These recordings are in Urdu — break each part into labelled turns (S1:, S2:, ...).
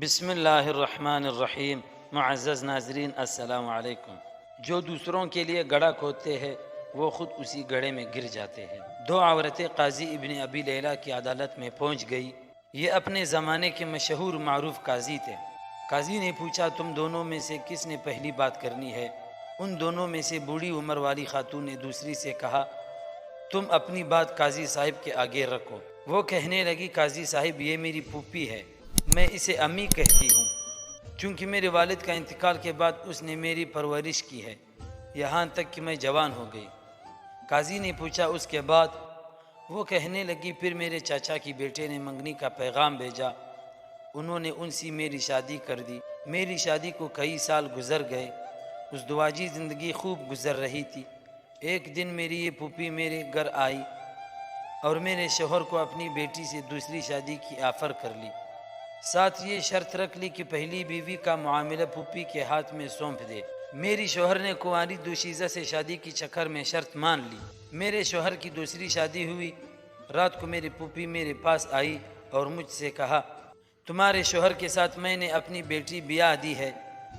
S1: بسم اللہ الرحمن الرحیم۔ معزز ناظرین السلام علیکم۔ جو دوسروں کے لیے گڑھا کھودتے ہیں وہ خود اسی گڑھے میں گر جاتے ہیں۔ دو عورتیں قاضی ابن ابی لیلہ کی عدالت میں پہنچ گئی۔ یہ اپنے زمانے کے مشہور معروف قاضی تھے۔ قاضی نے پوچھا تم دونوں میں سے کس نے پہلی بات کرنی ہے؟ ان دونوں میں سے بوڑھی عمر والی خاتون نے دوسری سے کہا تم اپنی بات قاضی صاحب کے آگے رکھو۔ وہ کہنے لگی قاضی صاحب یہ میری پھوپھی ہے، میں اسے امی کہتی ہوں چونکہ میرے والد کا انتقال کے بعد اس نے میری پرورش کی ہے یہاں تک کہ میں جوان ہو گئی۔ قاضی نے پوچھا اس کے بعد؟ وہ کہنے لگی پھر میرے چاچا کی بیٹے نے منگنی کا پیغام بھیجا، انہوں نے ان سے میری شادی کر دی۔ میری شادی کو کئی سال گزر گئے، اس دواجی زندگی خوب گزر رہی تھی۔ ایک دن میری یہ پھوپھی میرے گھر آئی اور میرے شوہر کو اپنی بیٹی سے دوسری شادی کی آفر کر لی، ساتھ یہ شرط رکھ لی کہ پہلی بیوی کا معاملہ پھوپھی کے ہاتھ میں سونپ دے۔ میری شوہر نے کنواری دوشیزہ سے شادی کی چکر میں شرط مان لی۔ میرے شوہر کی دوسری شادی ہوئی۔ رات کو میری پھوپھی میرے پاس آئی اور مجھ سے کہا تمہارے شوہر کے ساتھ میں نے اپنی بیٹی بیاہ دی ہے،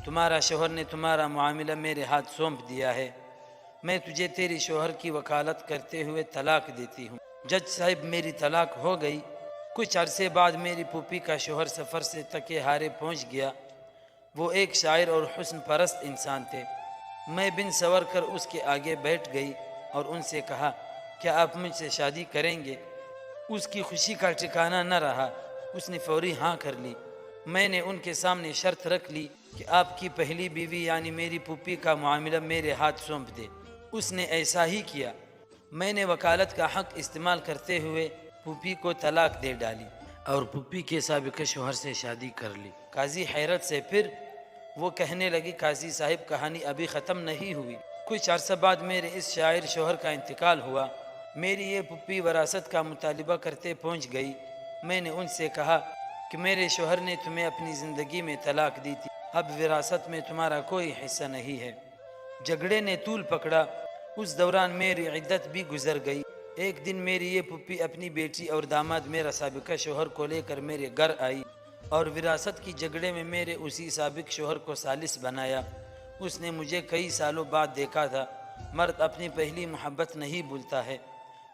S1: تمہارا شوہر نے تمہارا معاملہ میرے ہاتھ سونپ دیا ہے، میں تجھے تیرے شوہر کی وکالت کرتے ہوئے طلاق دیتی ہوں۔ جج صاحب میری طلاق ہو گئی۔ کچھ عرصے بعد میری پھوپھی کا شوہر سفر سے تکے ہارے پہنچ گیا۔ وہ ایک شاعر اور حسن پرست انسان تھے۔ میں بن سور کر اس کے آگے بیٹھ گئی اور ان سے کہا کیا آپ مجھ سے شادی کریں گے؟ اس کی خوشی کا ٹھکانہ نہ رہا، اس نے فوری ہاں کر لی۔ میں نے ان کے سامنے شرط رکھ لی کہ آپ کی پہلی بیوی یعنی میری پھوپھی کا معاملہ میرے ہاتھ سونپ دے۔ اس نے ایسا ہی کیا۔ میں نے وکالت کا حق استعمال کرتے ہوئے پھوپھی کو طلاق دے ڈالی اور پھوپھی کے سابق شوہر سے شادی کر لی۔ قاضی حیرت سے پھر وہ کہنے لگی قاضی صاحب کہانی ابھی ختم نہیں ہوئی۔ کچھ عرصہ بعد میرے اس شاعر شوہر کا انتقال ہوا۔ میری یہ پھوپھی وراثت کا مطالبہ کرتے پہنچ گئی۔ میں نے ان سے کہا کہ میرے شوہر نے تمہیں اپنی زندگی میں طلاق دی تھی، اب وراثت میں تمہارا کوئی حصہ نہیں ہے۔ جھگڑے نے طول پکڑا۔ اس دوران میری عدت بھی گزر گئی۔ ایک دن میری یہ پھوپھی اپنی بیٹی اور داماد میرا سابقہ شوہر کو لے کر میرے گھر آئی اور وراثت کی جھگڑے میں میرے اسی سابق شوہر کو ثالث بنایا۔ اس نے مجھے کئی سالوں بعد دیکھا تھا۔ مرد اپنی پہلی محبت نہیں بھولتا ہے،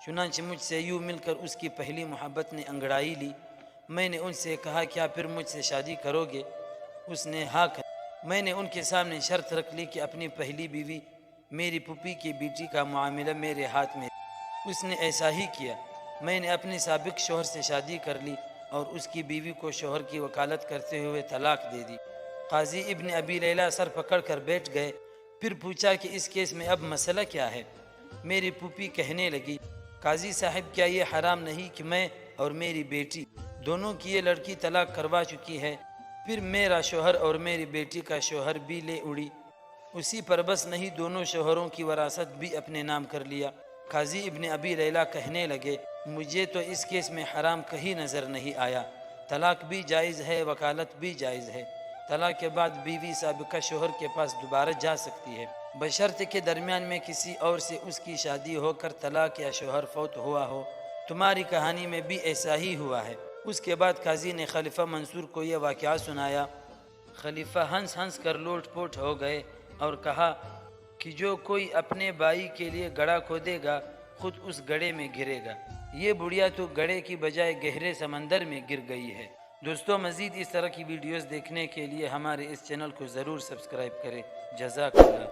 S1: چنانچہ مجھ سے یوں مل کر اس کی پہلی محبت نے انگڑائی لی۔ میں نے ان سے کہا کیا پھر مجھ سے شادی کرو گے؟ اس نے ہاں کہا۔ میں نے ان کے سامنے شرط رکھ لی کہ اپنی پہلی بیوی میری پھوپھی کی بیٹی کا معاملہ میرے ہاتھ میں۔ اس نے ایسا ہی کیا۔ میں نے اپنے سابق شوہر سے شادی کر لی اور اس کی بیوی کو شوہر کی وکالت کرتے ہوئے طلاق دے دی۔ قاضی ابن ابی لیلہ سر پکڑ کر بیٹھ گئے۔ پھر پوچھا کہ اس کیس میں اب مسئلہ کیا ہے؟ میری پھوپھی کہنے لگی قاضی صاحب کیا یہ حرام نہیں کہ میں اور میری بیٹی دونوں کی یہ لڑکی طلاق کروا چکی ہے، پھر میرا شوہر اور میری بیٹی کا شوہر بھی لے اڑی، اسی پر بس نہیں دونوں شوہروں کی وراثت بھی اپنے نام کر لیا۔ قاضی ابن ابی لیلہ کہنے لگے مجھے تو اس کیس میں حرام کہیں نظر نہیں آیا، طلاق بھی جائز ہے، وکالت بھی جائز ہے۔ طلاق کے بعد بیوی سابقہ شوہر کے پاس دوبارہ جا سکتی ہے، بشرط کے درمیان میں کسی اور سے اس کی شادی ہو کر طلاق یا شوہر فوت ہوا ہو۔ تمہاری کہانی میں بھی ایسا ہی ہوا ہے۔ اس کے بعد قاضی نے خلیفہ منصور کو یہ واقعہ سنایا۔ خلیفہ ہنس ہنس کر لوٹ پوٹ ہو گئے اور کہا کہ جو کوئی اپنے بھائی کے لیے گڑھا کھودے گا خود اس گڑھے میں گرے گا۔ یہ بڑھیا تو گڑھے کی بجائے گہرے سمندر میں گر گئی ہے۔ دوستو مزید اس طرح کی ویڈیوز دیکھنے کے لیے ہمارے اس چینل کو ضرور سبسکرائب کریں۔ جزاک اللہ۔